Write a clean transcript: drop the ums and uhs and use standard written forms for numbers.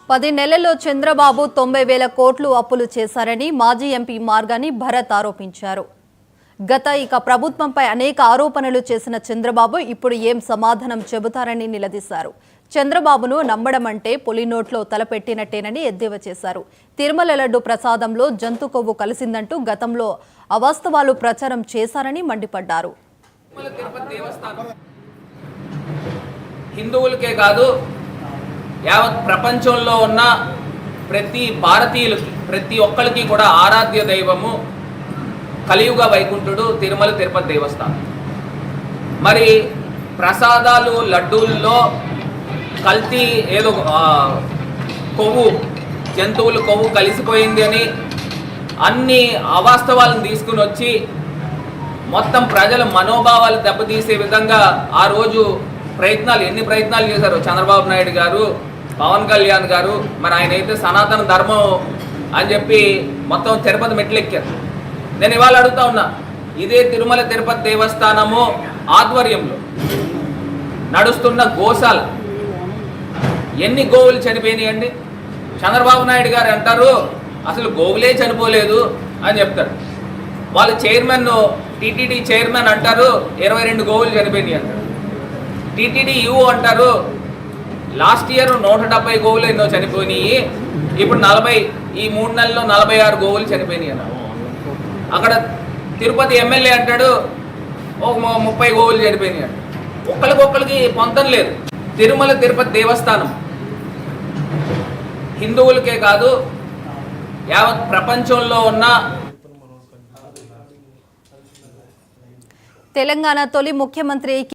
10 నెలల్లో చంద్రబాబు 90,000 కోట్లు అప్పులు చేశారని మాజీ ఎంపీ మార్గాని భరత్ ఆరోపించారు. ఇక ప్రభుత్వంపై అనేక ఆరోపణలు చేసిన చంద్రబాబు ఇప్పుడు ఏం సమాధానం చెబుతారని నిలదీశారు. చంద్రబాబును నమ్మడం అంటే పులి నోట్లో తలపెట్టినట్టేనని ఎద్దేవా చేశారు. తిరుమల లడ్డు ప్రసాదంలో జంతు కొవ్వు కలిసిందంటూ గతంలో అవాస్తవాలు ప్రచారం చేశారని మండిపడ్డారు. హిందువులకే కాదు యావత్ ప్రపంచంలో ఉన్న ప్రతి భారతీయులకి ప్రతి ఒక్కరికి కూడా ఆరాధ్య దైవము కలియుగ వైకుంఠుడు తిరుమల తిరుపతి దేవస్థానం. మరి ప్రసాదాలు లడ్డూల్లో కల్తీ ఏదో కొవ్వు జంతువుల కొవ్వు కలిసిపోయింది అని అన్ని అవాస్తవాలను తీసుకుని వచ్చి మొత్తం ప్రజల మనోభావాలు దెబ్బతీసే విధంగా ఆ రోజు ఎన్ని ప్రయత్నాలు చేశారు చంద్రబాబు నాయుడు గారు, పవన్ కళ్యాణ్ గారు. మరి ఆయన అయితే సనాతన ధర్మం అని చెప్పి మొత్తం తిరుపతి మెట్లెక్కారు. నేను ఇవాళ అడుగుతా ఉన్నా, ఇదే తిరుమల తిరుపతి దేవస్థానము ఆధ్వర్యంలో నడుస్తున్న గోశాల ఎన్ని గోవులు చనిపోయినాయండి? చంద్రబాబు నాయుడు గారు అంటారు అసలు గోవులే చనిపోలేదు అని చెప్తారు. వాళ్ళు చైర్మన్ టీటీడీ చైర్మన్ అంటారు 22 గోవులు చనిపోయినాయి అంటారు. టీటీడీ యూ అంటారు లాస్ట్ ఇయర్ 170 గోవులు ఎన్నో చనిపోయినాయి, ఇప్పుడు 40 ఈ 3 నెలల్లో 46 గోవులు చనిపోయినాయి అన్నారు. అక్కడ తిరుపతి ఎమ్మెల్యే అంటాడు ఒక 30 గోవులు చనిపోయినాయి అంటారు. ఒక్కరికొక్కరికి పొంతం లేదు. తిరుమల తిరుపతి దేవస్థానం హిందువులకే కాదు యావత్ ప్రపంచంలో ఉన్న తెలంగాణ తొలి ముఖ్యమంత్రి